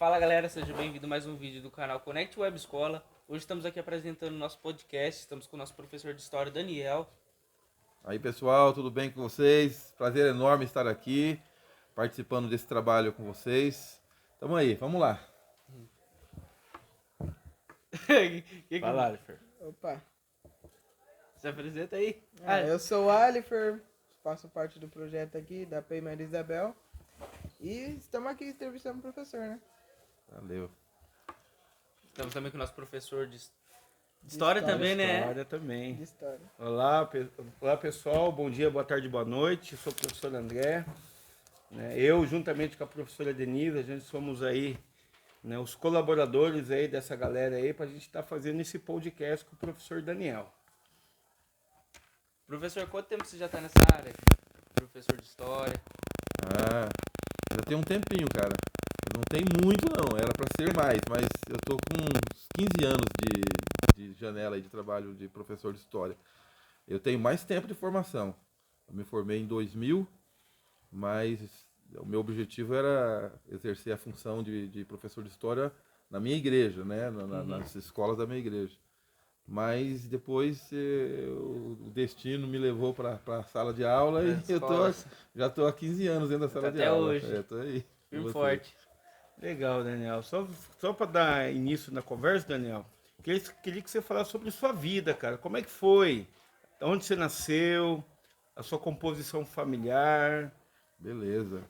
Fala galera, seja bem-vindo a mais um vídeo do canal Conect Web Escola. Hoje estamos aqui apresentando nosso podcast, estamos com o nosso professor de História, Daniel. Aí pessoal, tudo bem com vocês? Prazer enorme estar aqui, participando desse trabalho com vocês. Tamo aí, vamos lá. Fala, Alifer. Opa, Se apresenta aí. eu sou o Alifer, faço parte do projeto aqui da PEI Maria Isabel e estamos aqui entrevistando o professor, né? Valeu. Estamos também com o nosso professor de História também, né? História também. De história. Olá pessoal, bom dia, boa tarde, boa noite. Sou o professor André. Eu, juntamente com a professora Denise, a gente somos aí, né, os colaboradores aí dessa galera aí, para a gente estar fazendo esse podcast com o professor Daniel. Professor, quanto tempo você já está nessa área? Professor de História. Já tem um tempinho, cara. Não tem muito não, era para ser mais, mas eu tô com uns 15 anos de janela aí de trabalho de professor de História. Eu tenho mais tempo de formação. Eu me formei em 2000, mas o meu objetivo era exercer a função de professor de História na minha igreja, né? Nas escolas da minha igreja. Mas depois o destino me levou para a sala de aula e já estou há 15 anos dentro da sala de aula. Até hoje. Estou aí. Firme e forte. Legal, Daniel. Só para dar início na conversa, Daniel, queria que você falasse sobre sua vida, cara. Como é que foi? Onde você nasceu? A sua composição familiar? Beleza.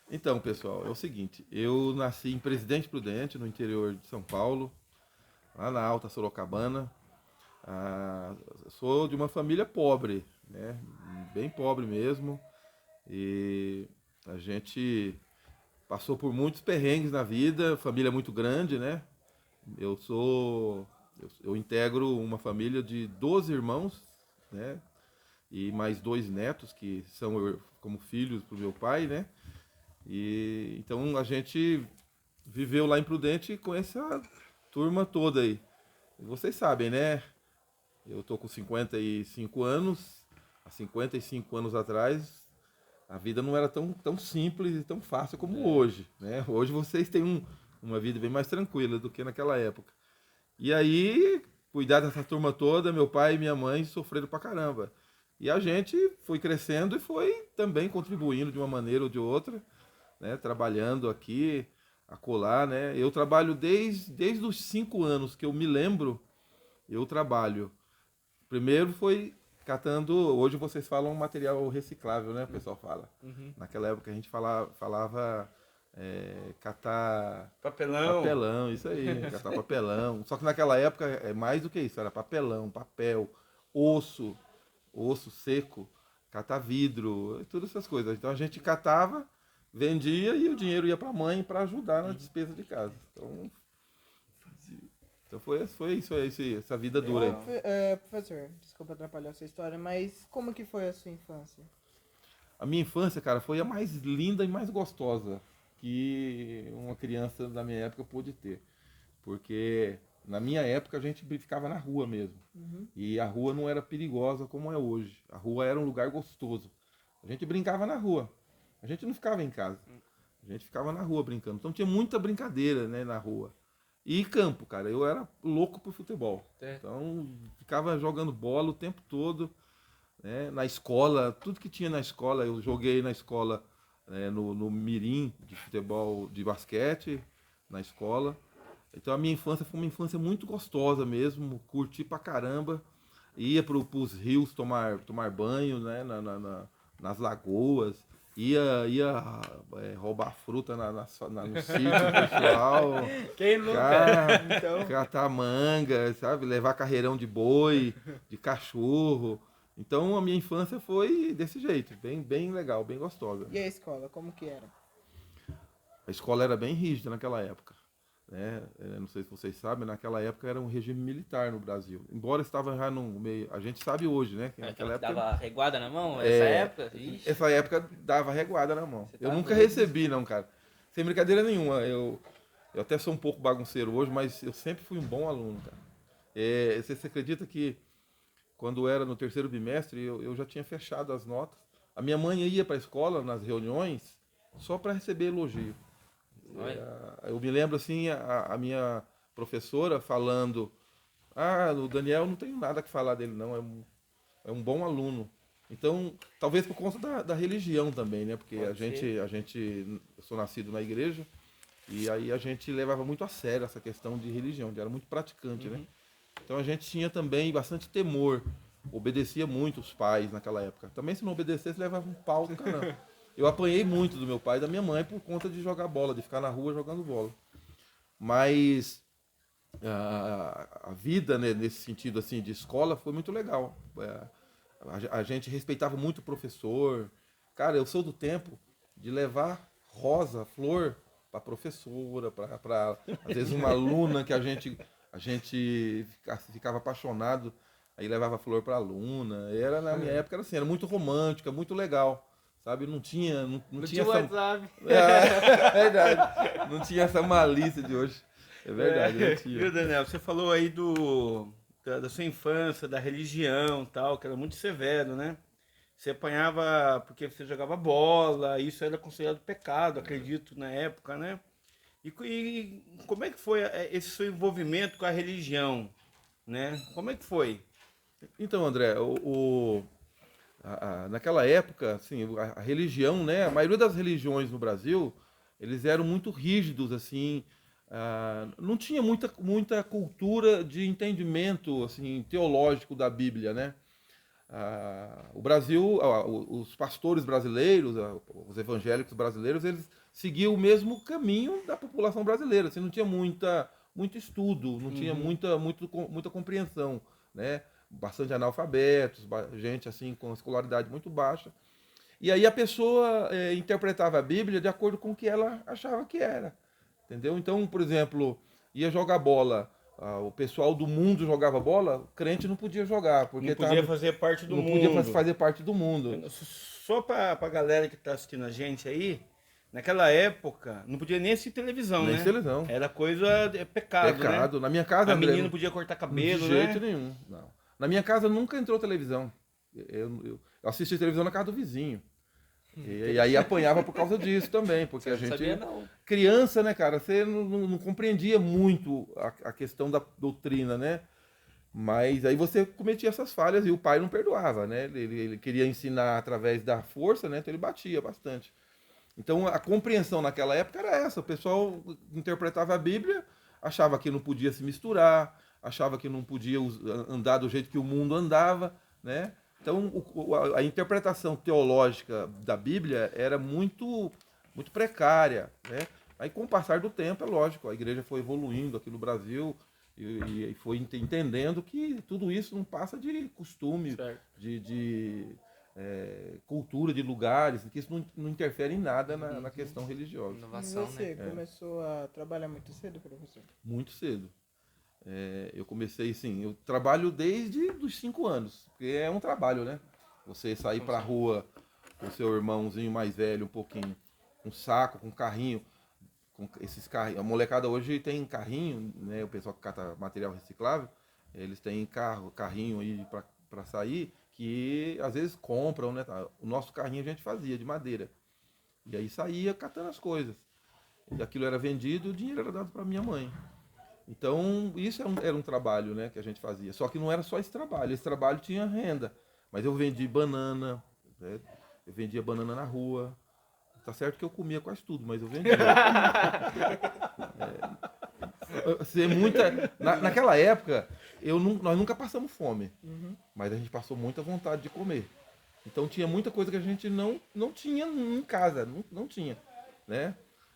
Então, pessoal, é o seguinte. Eu nasci em Presidente Prudente, no interior de São Paulo, lá na Alta Sorocabana. Sou de uma família pobre, né? Bem pobre mesmo. E a gente passou por muitos perrengues na vida, família muito grande, né? Eu integro uma família de 12 irmãos, né? E mais 2 netos que são como filhos pro meu pai, né? E então a gente viveu lá em Prudente com essa turma toda aí. Vocês sabem, né? Eu tô com 55 anos. Há 55 anos atrás, a vida não era tão simples e tão fácil como hoje, né? Hoje vocês têm uma vida bem mais tranquila do que naquela época. E aí, cuidar dessa turma toda, meu pai e minha mãe sofreram pra caramba. E a gente foi crescendo e foi também contribuindo de uma maneira ou de outra, né? Trabalhando aqui, acolá, né? Eu trabalho desde os 5 anos que eu me lembro, eu trabalho. Primeiro foi catando, hoje vocês falam material reciclável, né? O pessoal fala. Naquela época a gente falava catar papelão, isso aí, catar papelão. Só que naquela época é mais do que isso, era papelão, papel, osso seco, catar vidro, todas essas coisas. Então a gente catava, vendia e o dinheiro ia para a mãe para ajudar na despesa de casa. Então foi isso, essa vida dura aí. Professor, desculpa atrapalhar a sua história, mas como que foi a sua infância? A minha infância, cara, foi a mais linda e mais gostosa que uma criança da minha época pôde ter. Porque na minha época a gente ficava na rua mesmo. E a rua não era perigosa como é hoje. A rua era um lugar gostoso. A gente brincava na rua. A gente não ficava em casa. A gente ficava na rua brincando. Então tinha muita brincadeira, né, na rua. E campo, cara. Eu era louco por futebol. Então ficava jogando bola o tempo todo, né, na escola. Tudo que tinha na escola, eu joguei na escola, no mirim de futebol, de basquete, na escola. Então a minha infância foi uma infância muito gostosa mesmo, curti pra caramba. Ia pros rios tomar banho, né, nas lagoas. Ia roubar fruta no sítio pessoal. Quem nunca? Catar manga, sabe? Levar carreirão de boi, de cachorro. Então a minha infância foi desse jeito, bem legal, bem gostosa. E a escola, como que era? A escola era bem rígida naquela época, né? Não sei se vocês sabem, naquela época era um regime militar no Brasil. Embora estava já no meio, a gente sabe hoje, né? Que naquela época dava reguada na mão? Essa época? Ixi. Essa época dava reguada na mão. Eu tá nunca doido. recebi, não, cara. Sem brincadeira nenhuma. Eu até sou um pouco bagunceiro hoje, mas eu sempre fui um bom aluno, cara. Você acredita que quando era no 3º bimestre, eu já tinha fechado as notas. A minha mãe ia para a escola nas reuniões só para receber elogio. eu me lembro assim, a minha professora falando, o Daniel não tenho nada que falar dele não, é um bom aluno. Então, talvez por conta da religião também, né? Porque eu sou nascido na igreja, e aí a gente levava muito a sério essa questão de religião, era muito praticante, né? Então a gente tinha também bastante temor, obedecia muito os pais naquela época. Também se não obedecesse, levava um pau do caramba. Eu apanhei muito do meu pai e da minha mãe por conta de jogar bola, de ficar na rua jogando bola. Mas a vida, né, nesse sentido assim de escola foi muito legal. A gente respeitava muito o professor. Cara, eu sou do tempo de levar rosa, flor para professora, para às vezes uma aluna que a gente ficava apaixonado, aí levava flor para aluna. Era na minha época era assim, era muito romântica, muito legal, sabe? Não tinha essa WhatsApp. é verdade. Não tinha essa malícia de hoje. É verdade, não tinha. Viu, Daniel? Você falou aí da sua infância, da religião, tal, que era muito severo, né? Você apanhava porque você jogava bola, isso era considerado pecado, acredito, na época, né? E como é que foi esse seu envolvimento com a religião, né? Como é que foi? Então, André, naquela época, assim, a religião, né? A maioria das religiões no Brasil, eles eram muito rígidos, assim. Não tinha muita cultura de entendimento, assim, teológico da Bíblia, né? O Brasil, os pastores brasileiros, os evangélicos brasileiros, eles seguiam o mesmo caminho da população brasileira. Assim, não tinha muito estudo, não tinha muita compreensão, né? Bastante analfabetos, gente assim com escolaridade muito baixa. E aí a pessoa interpretava a Bíblia de acordo com o que ela achava que era, entendeu? Então, por exemplo, ia jogar bola. O pessoal do mundo jogava bola, o crente não podia jogar, porque não podia fazer parte do mundo. Não podia fazer parte do mundo. Só para a galera que está assistindo a gente aí, naquela época não podia nem assistir televisão, Nem né? televisão. Era coisa pecado, Pecado. Né? Na minha casa, a André, menina não podia cortar cabelo, de jeito nenhum. Não. Na minha casa nunca entrou televisão. Eu assisti televisão na casa do vizinho. E aí apanhava por causa disso também, porque a gente... Sabia, não. Criança, né, cara, você não compreendia muito a questão da doutrina, né? Mas aí você cometia essas falhas e o pai não perdoava, né? Ele queria ensinar através da força, né? Então ele batia bastante. Então a compreensão naquela época era essa. O pessoal interpretava a Bíblia, achava que não podia se misturar, achava que não podia andar do jeito que o mundo andava, né? Então, a interpretação teológica da Bíblia era muito precária, né? Aí, com o passar do tempo, é lógico, a igreja foi evoluindo aqui no Brasil e foi entendendo que tudo isso não passa de costume, de cultura de lugares, que isso não interfere em nada na questão religiosa. Inovação, E você né? começou a trabalhar muito cedo, professor? Muito cedo. Eu comecei, assim, eu trabalho desde os 5 anos, porque é um trabalho, né? Você sair pra rua com seu irmãozinho mais velho, um pouquinho, com saco, com carrinho, com esses carrinhos. A molecada hoje tem carrinho, né? O pessoal que cata material reciclável, eles têm carrinho aí pra sair, que às vezes compram, né? O nosso carrinho a gente fazia de madeira. E aí saía catando as coisas. E aquilo era vendido e o dinheiro era dado pra minha mãe. Então, isso era um trabalho, né, que a gente fazia. Só que não era só esse trabalho. Esse trabalho tinha renda. Mas eu vendi banana, né? Eu vendia banana na rua. Tá certo que eu comia quase tudo, mas eu vendia. Naquela época, nós nunca passamos fome. Mas a gente passou muita vontade de comer. Então tinha muita coisa que a gente não tinha em casa. Não tinha, né?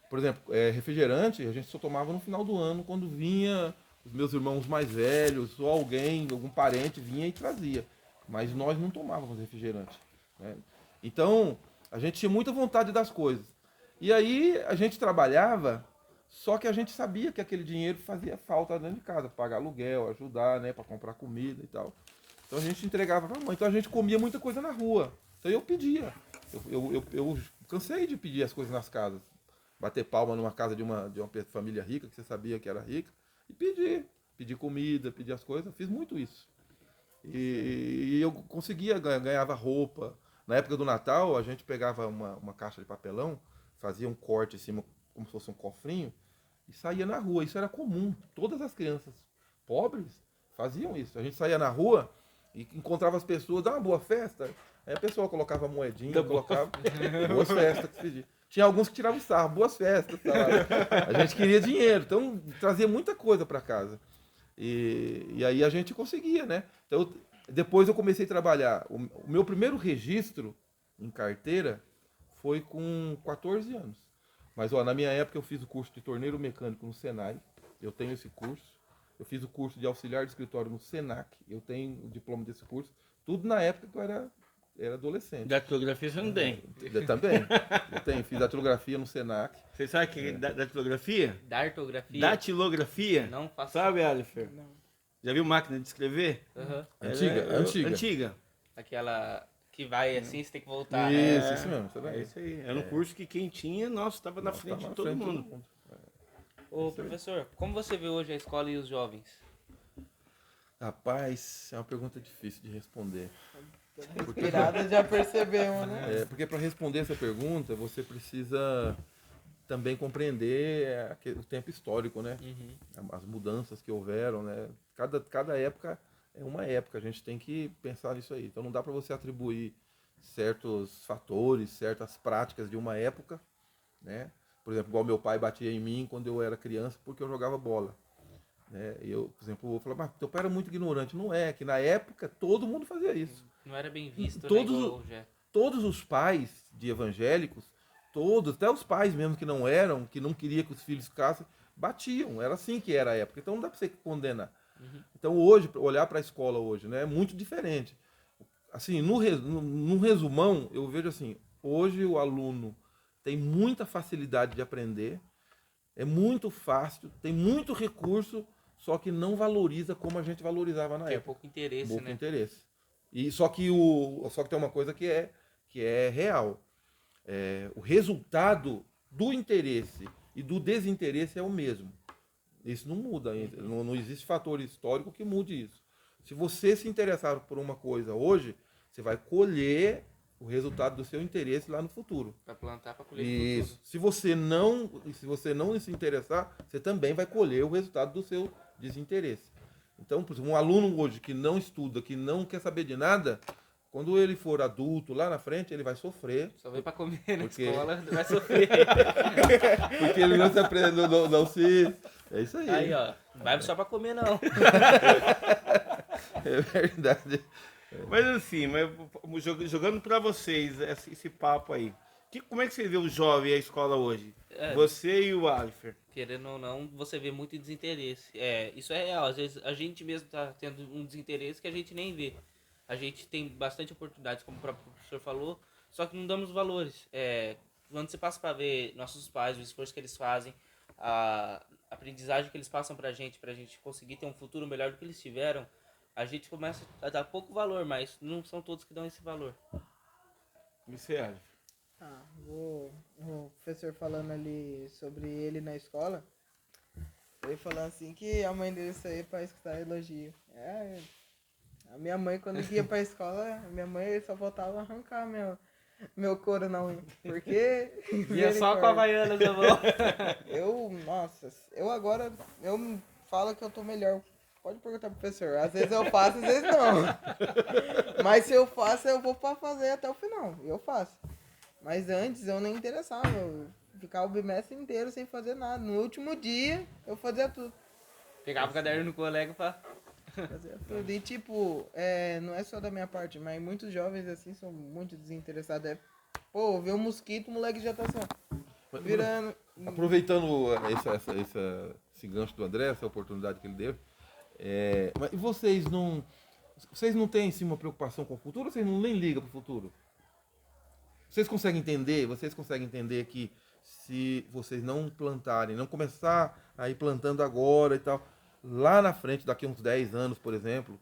Por exemplo, refrigerante a gente só tomava no final do ano, quando vinha os meus irmãos mais velhos, ou algum parente vinha e trazia. Mas nós não tomávamos refrigerante, né? Então, a gente tinha muita vontade das coisas. E aí a gente trabalhava, só que a gente sabia que aquele dinheiro fazia falta dentro de casa, para pagar aluguel, ajudar, né, para comprar comida e tal. Então a gente entregava para a mãe. Então a gente comia muita coisa na rua. Então eu pedia. Eu cansei de pedir as coisas nas casas. Bater palma numa casa de uma família rica, que você sabia que era rica, e pedir comida, pedir as coisas, fiz muito isso. E eu conseguia, ganhava roupa. Na época do Natal, a gente pegava uma caixa de papelão, fazia um corte em cima, como se fosse um cofrinho, e saía na rua. Isso era comum. Todas as crianças pobres faziam isso. A gente saía na rua e encontrava as pessoas, dá uma boa festa. Aí a pessoa colocava moedinha, colocava boas festas que se pedia. Tinha alguns que tiravam sarro, boas festas. Tá? A gente queria dinheiro, então trazia muita coisa para casa. E aí a gente conseguia, né? Então, depois eu comecei a trabalhar. O meu primeiro registro em carteira foi com 14 anos. Mas ó, na minha época eu fiz o curso de torneiro mecânico no Senai, eu tenho esse curso. Eu fiz o curso de auxiliar de escritório no Senac, eu tenho o diploma desse curso. Tudo na época que eu era adolescente. Datilografia você não tem. Eu também. Eu tenho, fiz datilografia no Senac. Você sabe o que é datilografia? Dartografia. Datilografia? Não faço. Sabe, Alifer? Não. Já viu máquina de escrever? Aham. Antiga. Aquela que vai assim, você tem que voltar. Isso mesmo. Você É vai. isso aí. Era um curso que quem tinha, nossa, estava na frente de todo mundo. Ô, professor, como você vê hoje a escola e os jovens? Rapaz, é uma pergunta difícil de responder. Inspirada já percebemos, né? Porque para responder essa pergunta, você precisa também compreender o tempo histórico, né? As mudanças que houveram, né? Cada época é uma época, a gente tem que pensar nisso aí. Então não dá para você atribuir certos fatores, certas práticas de uma época, né? Por exemplo, igual meu pai batia em mim quando eu era criança porque eu jogava bola. Né? Eu, por exemplo, eu falava, mas teu pai era muito ignorante. Não é, que na época todo mundo fazia isso. Não era bem visto, Todos, né? Igual hoje é. todos os pais de evangélicos, todos, até os pais mesmo que não eram, que não queriam que os filhos ficassem, batiam. Era assim que era a época. Então não dá para você condenar. Então hoje, olhar para a escola hoje, né, é muito diferente. Assim, no resumão, eu vejo assim, hoje o aluno tem muita facilidade de aprender, é muito fácil, tem muito recurso, só que não valoriza como a gente valorizava na Tem época. pouco interesse, Pouco né? interesse. E só que tem uma coisa que é real. O resultado do interesse e do desinteresse é o mesmo. Isso não muda. Não existe fator histórico que mude isso. Se você se interessar por uma coisa hoje, você vai colher o resultado do seu interesse lá no futuro. Pra plantar, pra colher no Isso. futuro. Se você não se interessar, você também vai colher o resultado do seu desinteresse. Então, por exemplo, um aluno hoje que não estuda, que não quer saber de nada, quando ele for adulto lá na frente, ele vai sofrer. Só vem pra comer na Porque- escola, vai sofrer. Porque ele não se aprende, não se. É isso aí. Aí, ó. Vai só pra comer, não. É verdade. Mas assim, jogando para vocês esse papo aí. Como é que você vê o jovem e a escola hoje? Você e o Alifer. Querendo ou não, você vê muito desinteresse. Isso é real. Às vezes a gente mesmo tá tendo um desinteresse que a gente nem vê. A gente tem bastante oportunidades, como o próprio professor falou, só que não damos valores. Quando você passa para ver nossos pais, o esforço que eles fazem, a aprendizagem que eles passam pra gente conseguir ter um futuro melhor do que eles tiveram, a gente começa a dar pouco valor, mas não são todos que dão esse valor. E você, Alifer? O professor falando ali sobre ele na escola, ele falando assim que a mãe dele saía pra escutar elogio. A minha mãe, quando ia pra escola, a minha mãe só faltava arrancar meu couro na unha. Porque. Vinha só com a Havaiana na mão. Eu falo que eu tô melhor. Pode perguntar pro professor. Às vezes eu faço, às vezes não. Mas se eu faço, eu vou pra fazer até o final. Eu faço. Mas antes eu nem interessava. Eu ficava o bimestre inteiro sem fazer nada. No último dia, eu fazia tudo. Pegava o caderno no colega pra... Fazia tudo. E tipo, não é só da minha parte, mas muitos jovens assim são muito desinteressados. Vê um mosquito, o moleque já tá assim, ó, virando. Aproveitando esse gancho do André, essa oportunidade que ele deu, mas vocês não têm assim, uma preocupação com o futuro? Vocês nem ligam pro futuro? Vocês conseguem entender que se vocês não plantarem, não começar a ir plantando agora e tal, lá na frente, daqui a uns 10 anos, por exemplo,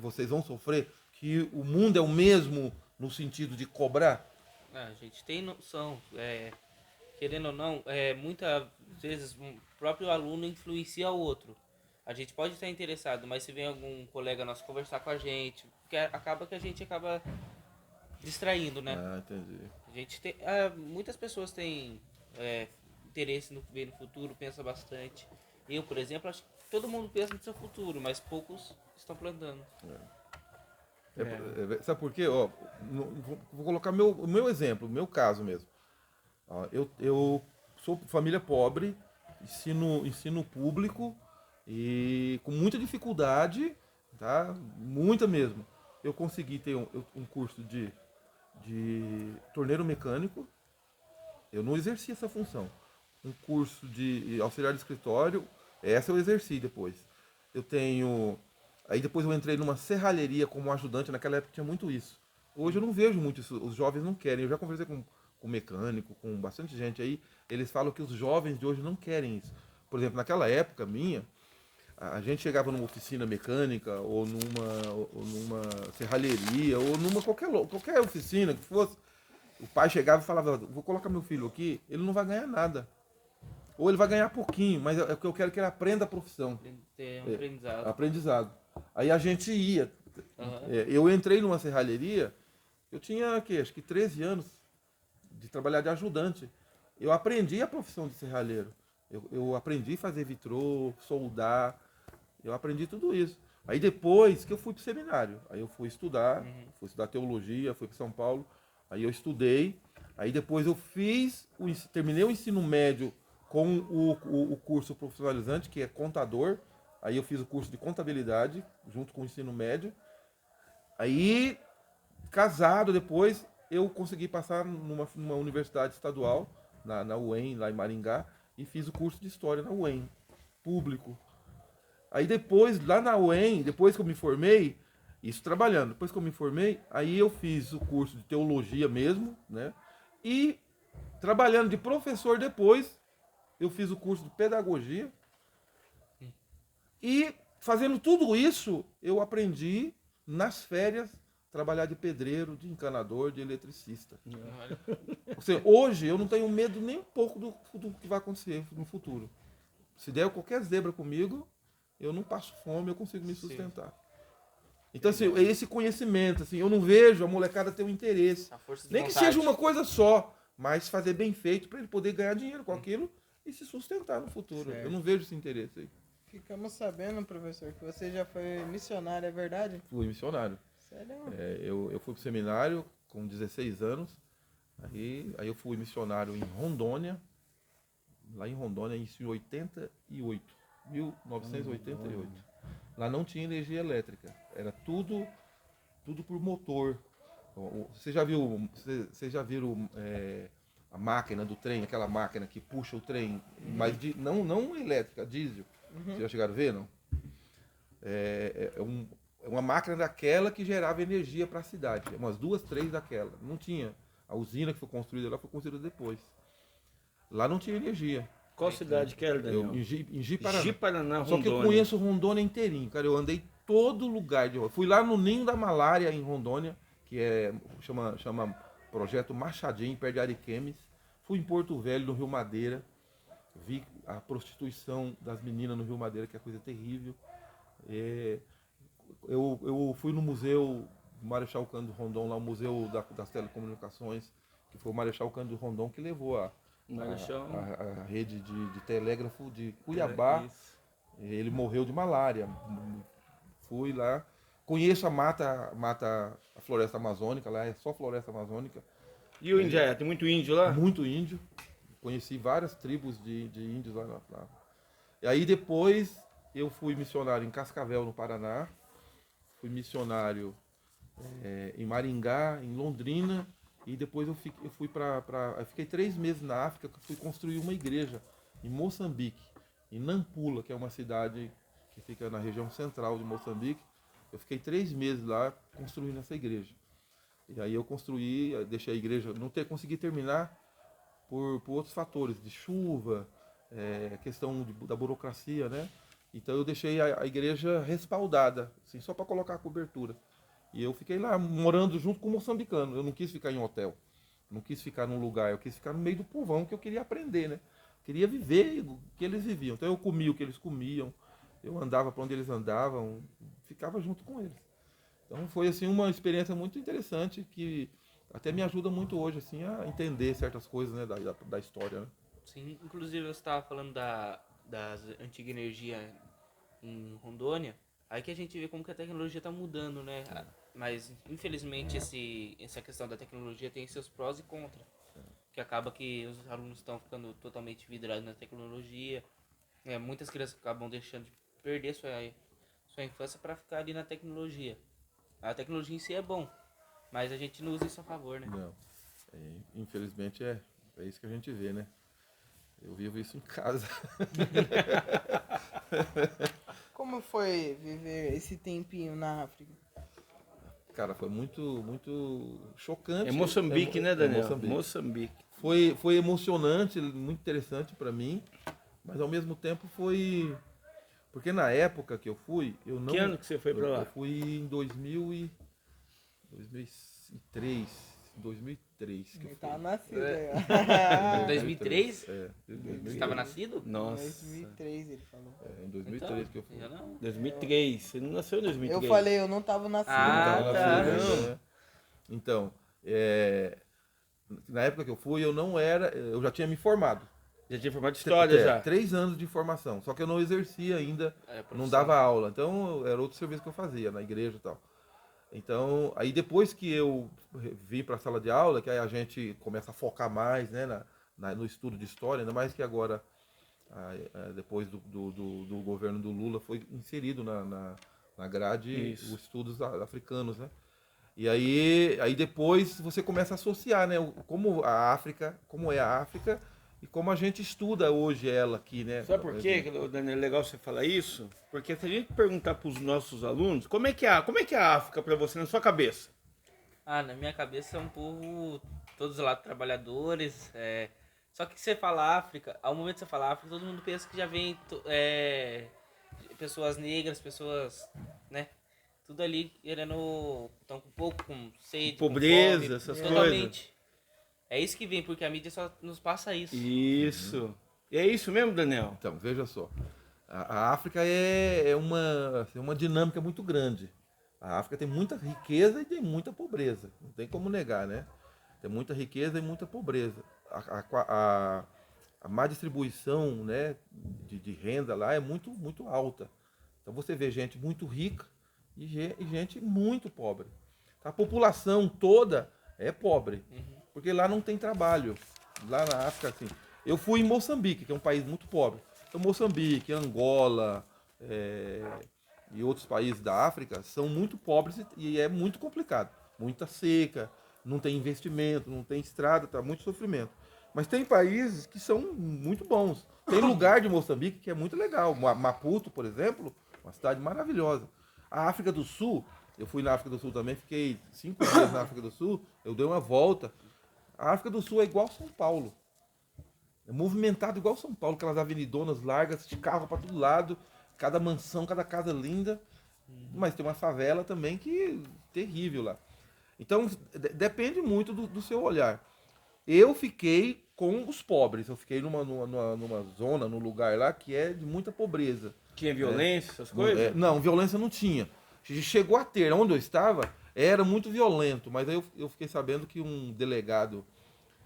vocês vão sofrer, que o mundo é o mesmo no sentido de cobrar? A gente tem noção, querendo ou não, muitas vezes o próprio aluno influencia o outro. A gente pode estar interessado, mas se vem algum colega nosso conversar com a gente, acaba que a gente acaba distraindo, né? Ah, entendi. A gente tem, muitas pessoas têm interesse no que vem no futuro, pensa bastante. Eu, por exemplo, acho que todo mundo pensa no seu futuro, mas poucos estão plantando. Sabe por quê? Ó, vou colocar o meu exemplo, o meu caso mesmo. Ó, eu sou família pobre, ensino público e com muita dificuldade, tá? Muita mesmo. Eu consegui ter um curso de torneiro mecânico. Eu não exerci essa função. Um curso de auxiliar de escritório, essa eu exerci depois. Eu tenho... Aí depois eu entrei numa serralheria como ajudante, naquela época tinha muito isso. Hoje eu não vejo muito isso, os jovens não querem. Eu já conversei com mecânico, com bastante gente aí, eles falam que os jovens de hoje não querem isso. Por exemplo, naquela época minha, a gente chegava numa oficina mecânica, ou numa serralheria, ou numa qualquer oficina que fosse, o pai chegava e falava, vou colocar meu filho aqui, ele não vai ganhar nada. Ou ele vai ganhar pouquinho, mas é o que eu quero que ele aprenda a profissão. Ter um aprendizado. Aprendizado. Aí a gente ia. Eu entrei numa serralheria, eu tinha acho que 13 anos de trabalhar de ajudante. Eu aprendi a profissão de serralheiro. Eu aprendi a fazer vitrô, soldar, eu aprendi tudo isso. Aí depois que eu fui para o seminário, aí eu fui estudar teologia, fui para São Paulo, aí eu estudei, aí depois eu terminei o ensino médio com o curso profissionalizante, que é contador. Aí eu fiz o curso de contabilidade, junto com o ensino médio. Aí, casado depois, eu consegui passar numa universidade estadual, na UEM, lá em Maringá, e fiz o curso de História na UEM, público. Aí depois, lá na UEM, depois que eu me formei, isso trabalhando, depois que eu me formei, aí eu fiz o curso de Teologia mesmo, né? E trabalhando de professor depois, eu fiz o curso de Pedagogia. E fazendo tudo isso, eu aprendi nas férias trabalhar de pedreiro, de encanador, de eletricista. Ou seja, hoje eu não tenho medo nem um pouco do que vai acontecer no futuro. Se der qualquer zebra comigo, eu não passo fome, eu consigo me sustentar. Então, assim, esse conhecimento, assim, eu não vejo a molecada ter um interesse. Nem que seja uma coisa só, mas fazer bem feito para ele poder ganhar dinheiro com aquilo e se sustentar no futuro. Certo. Eu não vejo esse interesse aí. Ficamos sabendo, professor, que você já foi missionário, é verdade? Fui missionário. Sério? Eu fui pro seminário com 16 anos. Aí eu fui missionário em Rondônia. Lá em Rondônia, em 1988. Lá não tinha energia elétrica. Era tudo por motor. Você já viram a máquina do trem, aquela máquina que puxa o trem, mas não elétrica, diesel. Vocês já chegaram a ver, não? É uma máquina daquela que gerava energia para a cidade. Umas 2, 3 daquela. Não tinha. A usina que foi construída lá foi construída depois. Lá não tinha energia. Qual cidade que era, Daniel? Em Ji-Paraná. Ji-Paraná, Rondônia. Só que eu conheço Rondônia inteirinho, cara. Eu andei todo lugar de Rondônia. Fui lá no Ninho da Malária, em Rondônia, que chama Projeto Machadinho, perto de Ariquemes. Fui em Porto Velho, no Rio Madeira. Vi a prostituição das meninas no Rio Madeira, que é coisa terrível. Eu fui no museu Marechal Cândido Rondon, lá o museu das telecomunicações, que foi o Marechal Cândido Rondon que levou a rede de telégrafo de Cuiabá. Ele morreu de malária. Fui lá, conheço a floresta amazônica, lá é só floresta amazônica. E o Indié, tem muito índio lá? Muito índio. Conheci várias tribos de índios lá. E aí depois eu fui missionário em Cascavel, no Paraná. Fui missionário em Maringá, em Londrina. E depois eu fiquei 3 meses na África, que fui construir uma igreja em Moçambique, em Nampula, que é uma cidade que fica na região central de Moçambique. Eu fiquei 3 meses lá construindo essa igreja. E aí eu deixei a igreja, não consegui terminar por outros fatores, de chuva, questão da burocracia, né? Então eu deixei a igreja respaldada, assim, só para colocar a cobertura. E eu fiquei lá, morando junto com o moçambicano. Eu não quis ficar em hotel, não quis ficar num lugar, eu quis ficar no meio do povão, que eu queria aprender, né? Queria viver o que eles viviam. Então eu comia o que eles comiam, eu andava para onde eles andavam, ficava junto com eles. Então foi assim uma experiência muito interessante que até me ajuda muito hoje assim a entender certas coisas, né, da história, né? Sim, inclusive você estava falando das antiga energia em Rondônia, aí que a gente vê como que a tecnologia está mudando, né? Mas infelizmente essa questão da tecnologia tem seus prós e contras, que acaba que os alunos estão ficando totalmente vidrados na tecnologia, muitas crianças acabam deixando de perder sua infância para ficar ali na tecnologia. A tecnologia em si é bom, mas a gente não usa isso a favor, né? Não. Infelizmente é isso que a gente vê, né? Eu vivo isso em casa. Como foi viver esse tempinho na África? Cara, foi muito chocante. É Moçambique, né, Daniel? Moçambique. Moçambique. Foi emocionante, muito interessante para mim, mas ao mesmo tempo foi... Porque na época que eu fui, eu não... Que ano que você foi para lá? Eu fui em 2003 que eu Ele fui. tava nascido É. aí, ó. 2003? É, em 2003. Você estava nascido? Nossa. 2003 ele falou. É, em 2003 que eu fui. Eu não. 2003. Você não nasceu em 2003. Eu falei, eu não tava nascido. Ah, Tava tá. nascido ainda, né? Então, na época que eu fui, eu já tinha me formado. Já tinha formado de história já. 3 anos de formação, só que eu não exercia ainda, Profissão. não dava aula. Então, era outro serviço que eu fazia, na igreja e tal. Então, aí depois que eu vim para a sala de aula, que aí a gente começa a focar mais, né, no estudo de história, ainda mais que agora, depois do governo do Lula, foi inserido na grade Isso. os estudos africanos, né? E aí depois você começa a associar, né, como é a África e como a gente estuda hoje ela aqui, né? Sabe por quê, Daniel? É legal você falar isso? Porque se a gente perguntar para os nossos alunos, como é que é a África para você na sua cabeça? Na minha cabeça é um povo, todos lá trabalhadores. Só que você fala África, ao momento que você fala África, todo mundo pensa que já vem pessoas negras, pessoas, né? Tudo ali querendo, estão com pouco, com sede, Pobreza, com fome, essas totalmente. É isso que vem, porque a mídia só nos passa isso. Isso. E é isso mesmo, Daniel? Então, veja só. A África é uma dinâmica muito grande. A África tem muita riqueza e tem muita pobreza. Não tem como negar, né? Tem muita riqueza e muita pobreza. A má distribuição, né, de renda lá é muito alta. Então você vê gente muito rica e gente muito pobre. A população toda é pobre. Porque lá não tem trabalho. Lá na África, assim. Eu fui em Moçambique, que é um país muito pobre. Então, Moçambique, Angola e outros países da África são muito pobres e é muito complicado. Muita seca, não tem investimento, não tem estrada, tá muito sofrimento. Mas tem países que são muito bons. Tem lugar de Moçambique que é muito legal. Maputo, por exemplo, uma cidade maravilhosa. A África do Sul, eu fui na África do Sul também, fiquei 5 dias na África do Sul, eu dei uma volta. A África do Sul é igual São Paulo. É movimentado igual São Paulo, aquelas avenidonas largas, de carro para todo lado, cada mansão, cada casa linda. Mas tem uma favela também que é terrível lá. Então, depende muito do seu olhar. Eu fiquei com os pobres, eu fiquei numa zona, num lugar lá que é de muita pobreza. Tinha violência, essas coisas? Não, violência não tinha. Chegou a ter, onde eu estava, era muito violento, mas aí eu fiquei sabendo que um delegado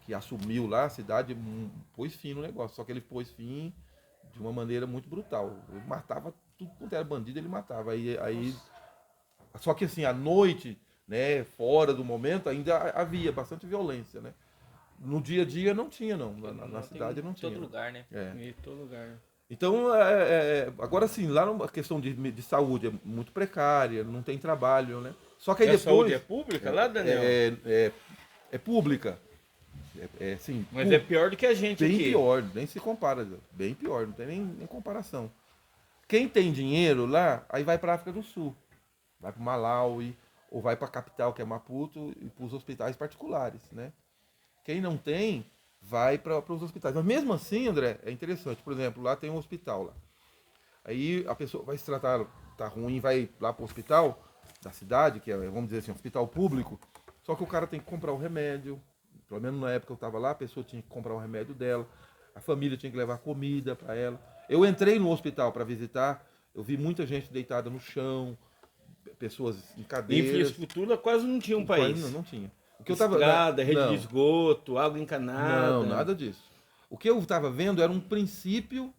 que assumiu lá a cidade pôs fim no negócio, só que ele pôs fim de uma maneira muito brutal. Ele matava tudo quanto era bandido, ele matava. Só que assim, à noite, né, fora do momento, ainda havia bastante violência, né? No dia a dia não tinha, não. Na cidade não tinha. Em todo lugar, né? Em todo lugar. Então, agora sim, lá a questão de saúde é muito precária, não tem trabalho, né? Só que aí A depois... saúde é pública lá, Daniel? É pública. Sim, Mas é pior do que a gente bem aqui. pior, nem se compara. Bem pior, não tem nem comparação. Quem tem dinheiro lá, aí vai para a África do Sul. Vai para Malawi, ou vai para a capital, que é Maputo, e para os hospitais particulares, né? Quem não tem, vai para os hospitais. Mas mesmo assim, André, é interessante. Por exemplo, lá tem um hospital lá. Aí a pessoa vai se tratar, tá ruim, vai lá para o hospital da cidade, que é, vamos dizer assim, um hospital público. Só que o cara tem que comprar o remédio. Pelo menos na época que eu estava lá, a pessoa tinha que comprar o remédio dela. A família tinha que levar comida para ela. Eu entrei no hospital para visitar, eu vi muita gente deitada no chão, pessoas em cadeiras. Infraestrutura quase não tinha um país. Não tinha. Estrada, rede de esgoto, água encanada. Não, nada disso. O que eu estava vendo era um princípio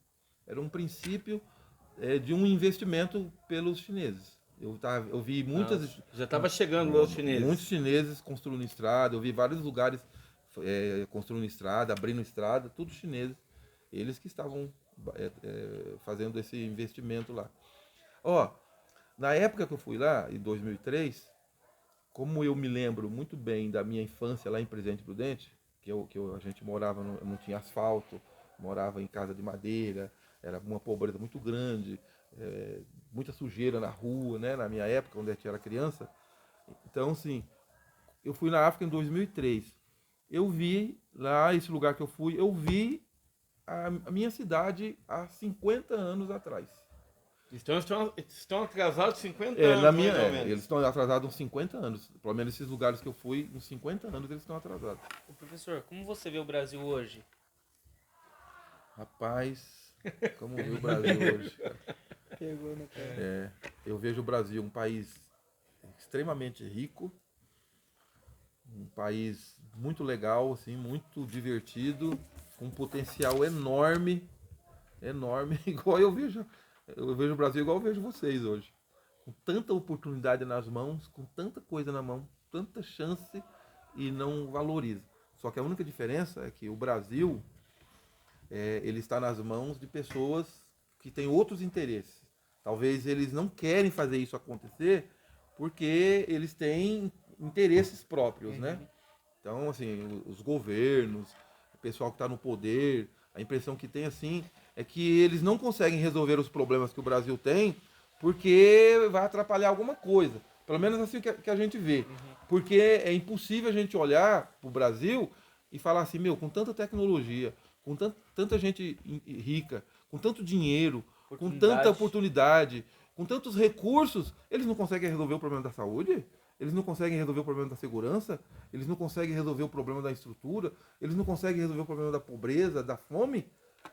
de um investimento pelos chineses. Eu vi muitas... Já estava chegando lá os chineses. Muitos chineses construindo estrada, eu vi vários lugares construindo estrada, abrindo estrada, tudo chineses. Eles que estavam fazendo esse investimento lá. Ó, na época que eu fui lá, em 2003, como eu me lembro muito bem da minha infância lá em Presidente Prudente, a gente morava, não tinha asfalto, morava em casa de madeira, era uma pobreza muito grande, muita sujeira na rua, né, na minha época, quando eu era criança. Então, assim, eu fui na África em 2003. Eu vi lá, esse lugar que eu fui, eu vi a minha cidade há 50 anos atrás. Estão atrasados 50 É, anos, na minha, mais ou menos. eles estão atrasados uns 50 anos. Pelo menos esses lugares que eu fui, uns 50 anos eles estão atrasados. Ô, professor, como você vê o Brasil hoje? Rapaz, como eu vi o Brasil hoje, cara. Pegou no pé. Eu vejo o Brasil um país extremamente rico, um país muito legal, assim, muito divertido, com um potencial enorme, igual eu vejo o Brasil igual eu vejo vocês hoje. Com tanta oportunidade nas mãos, com tanta coisa na mão, tanta chance e não valoriza. Só que a única diferença é que o Brasil, ele está nas mãos de pessoas que têm outros interesses. Talvez eles não querem fazer isso acontecer porque eles têm interesses próprios, né? Então, assim, os governos, o pessoal que está no poder, a impressão que tem, assim, é que eles não conseguem resolver os problemas que o Brasil tem porque vai atrapalhar alguma coisa. Pelo menos assim que a gente vê. Porque é impossível a gente olhar para o Brasil e falar assim, meu, com tanta tecnologia, com tanta gente rica, com tanto dinheiro, com tanta oportunidade, com tantos recursos, eles não conseguem resolver o problema da saúde? Eles não conseguem resolver o problema da segurança? Eles não conseguem resolver o problema da estrutura? Eles não conseguem resolver o problema da pobreza, da fome?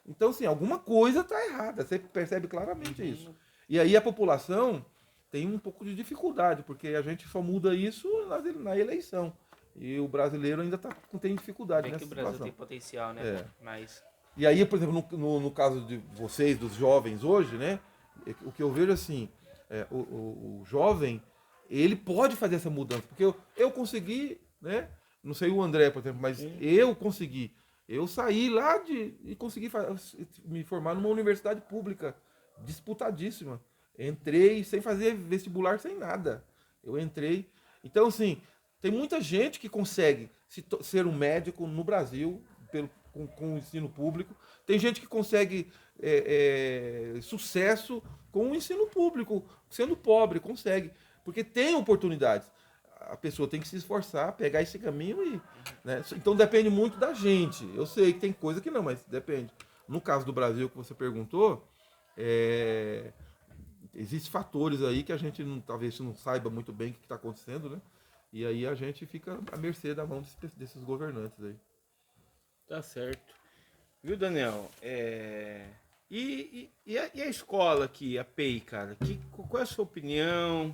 Então, assim, alguma coisa está errada. Você percebe claramente isso. E aí a população tem um pouco de dificuldade, porque a gente só muda isso na eleição. E o brasileiro ainda tem dificuldade nessa que o Brasil situação. tem potencial, né? Mas... E aí, por exemplo, no caso de vocês, dos jovens hoje, né? O que eu vejo assim, o jovem, ele pode fazer essa mudança. Porque eu consegui, né? Não sei o André, por exemplo, mas eu consegui. Eu saí lá e consegui me formar numa universidade pública, disputadíssima. Entrei sem fazer vestibular, sem nada. Eu entrei. Então, assim, tem muita gente que consegue ser um médico no Brasil, com o ensino público. Tem gente que consegue sucesso com o ensino público, sendo pobre, consegue. Porque tem oportunidades. A pessoa tem que se esforçar, pegar esse caminho e... Né? Então depende muito da gente. Eu sei que tem coisa que não, mas depende. No caso do Brasil que você perguntou, existem fatores aí que a gente talvez não saiba muito bem o que está acontecendo, né? E aí a gente fica à mercê da mão desses governantes aí. Tá certo. Viu, Daniel? E a escola aqui, a PEI, cara? Qual é a sua opinião?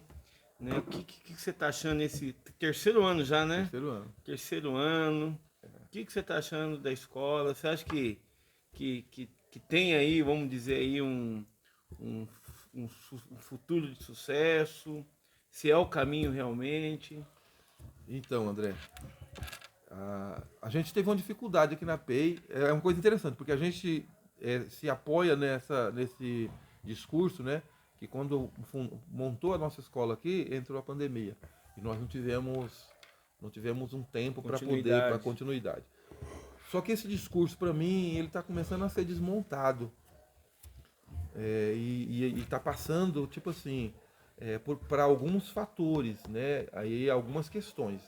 Né? O que você está achando nesse terceiro ano já, né? Terceiro ano. Terceiro ano. O que você está achando da escola? Você acha que tem aí, vamos dizer aí, um futuro de sucesso? Se é o caminho realmente? Então, André, a gente teve uma dificuldade aqui na PEI. É uma coisa interessante, porque a gente se apoia nesse discurso, né? Que quando montou a nossa escola aqui, entrou a pandemia. E nós não tivemos um tempo para continuidade. Só que esse discurso, para mim, ele está começando a ser desmontado. E está passando, tipo assim, para alguns fatores, né? Aí algumas questões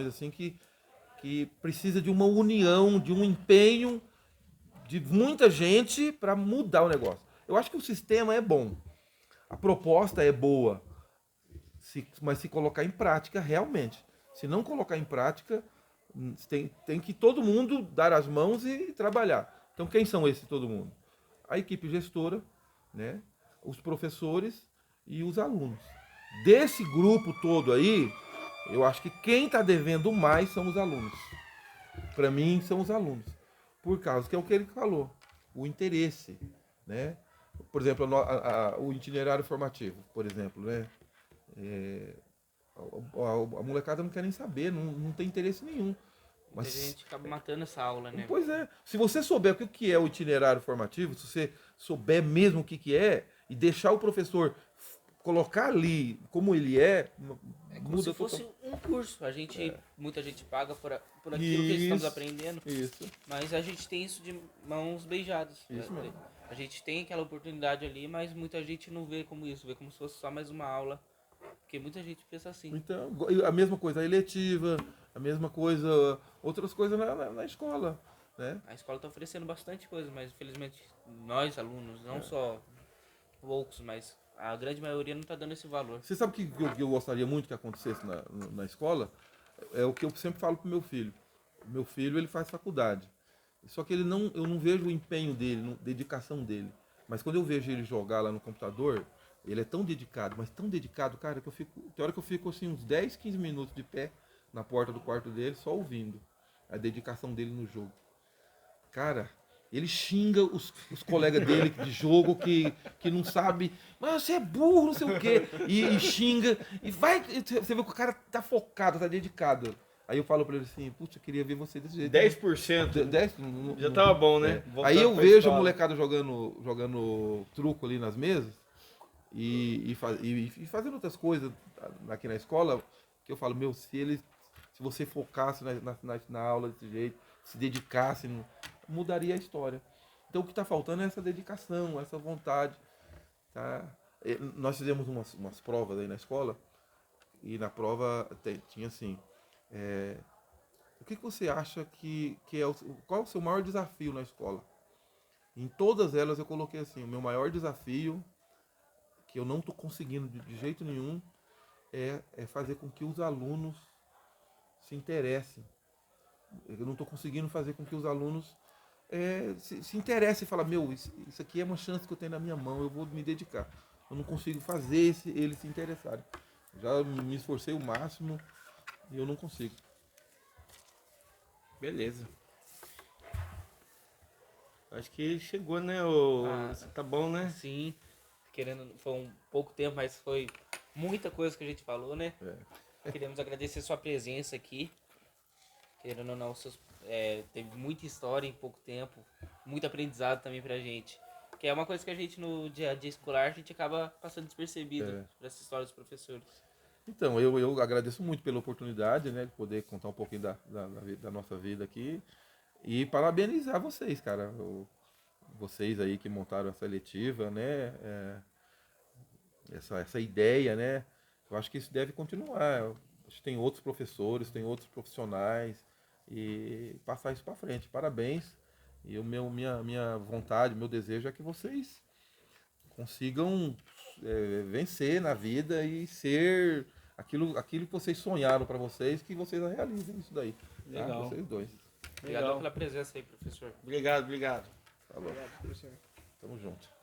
assim que precisa de uma união, de um empenho de muita gente para mudar o negócio. Eu acho que o sistema é bom, a proposta é boa, mas se colocar em prática realmente. Se não colocar em prática, tem que todo mundo dar as mãos e trabalhar. Então quem são esses todo mundo? A equipe gestora, né? Os professores e os alunos. Desse grupo todo aí, eu acho que quem está devendo mais são os alunos. Para mim, são os alunos. Por causa que é o que ele falou, o interesse, né? Por exemplo, o itinerário formativo, por exemplo, né? A molecada não quer nem saber, não tem interesse nenhum. Muita gente acaba matando essa aula, né? Pois é, se você souber o que é o itinerário formativo, se você souber mesmo o que é, e deixar o professor colocar ali como ele é, Como muda se fosse um curso. Muita gente paga por aquilo que estamos aprendendo. Isso. Mas a gente tem isso de mãos beijadas. Isso mesmo. A gente tem aquela oportunidade ali, mas muita gente não vê como isso, vê como se fosse só mais uma aula. Porque muita gente pensa assim. Então, a mesma coisa a eletiva, a mesma coisa, outras coisas na escola, né? A escola está oferecendo bastante coisa, mas infelizmente nós, alunos, não só poucos, mas a grande maioria não está dando esse valor. Você sabe o que eu gostaria muito que acontecesse na escola? É o que eu sempre falo pro meu filho. O meu filho, ele faz faculdade. Só que eu não vejo o empenho dele, a dedicação dele. Mas quando eu vejo ele jogar lá no computador, ele é tão dedicado, mas tão dedicado, cara, tem hora que eu fico assim uns 10, 15 minutos de pé na porta do quarto dele, só ouvindo a dedicação dele no jogo. Cara, ele xinga os colegas dele de jogo que não sabe, mas você é burro, não sei o quê. E xinga, e vai. Você vê que o cara tá focado, tá dedicado. Aí eu falo pra ele assim, putz, eu queria ver você desse jeito. 10%. 10 Já tava bom, né? Aí eu vejo a molecada jogando truco ali nas mesas e fazendo outras coisas aqui na escola, que eu falo, meu, se você focasse na aula desse jeito, se dedicasse, mudaria a história. Então o que está faltando é essa dedicação, essa vontade. Tá? Nós fizemos umas provas aí na escola, e na prova tinha assim, o que você acha que qual é o seu maior desafio na escola? Em todas elas eu coloquei assim, o meu maior desafio, que eu não estou conseguindo de jeito nenhum, é fazer com que os alunos se interessem. Eu não estou conseguindo fazer com que os alunos se interessem e falem, meu, isso aqui é uma chance que eu tenho na minha mão, eu vou me dedicar. Eu não consigo fazer eles se interessarem. Já me esforcei o máximo e eu não consigo. Beleza. Acho que chegou, né? Tá bom, né? Sim, foi um pouco tempo, mas foi muita coisa que a gente falou, né? Queremos agradecer sua presença aqui. Querendo ou não, teve muita história em pouco tempo, muito aprendizado também pra gente. Que é uma coisa que a gente no dia a dia escolar, a gente acaba passando despercebido por essa história dos professores. Então, eu agradeço muito pela oportunidade, né, de poder contar um pouquinho da nossa vida aqui e parabenizar vocês, cara. Vocês aí que montaram essa eletiva, né, essa ideia, né, eu acho que isso deve continuar. Acho que tem outros professores, tem outros profissionais e passar isso para frente. Parabéns. E minha vontade, meu desejo é que vocês consigam vencer na vida e ser aquilo que vocês sonharam para vocês, que vocês realizem isso daí. Legal. Tá? Vocês dois. Obrigado pela presença aí, professor. Obrigado. Falou. Obrigado, professor. Tamo junto.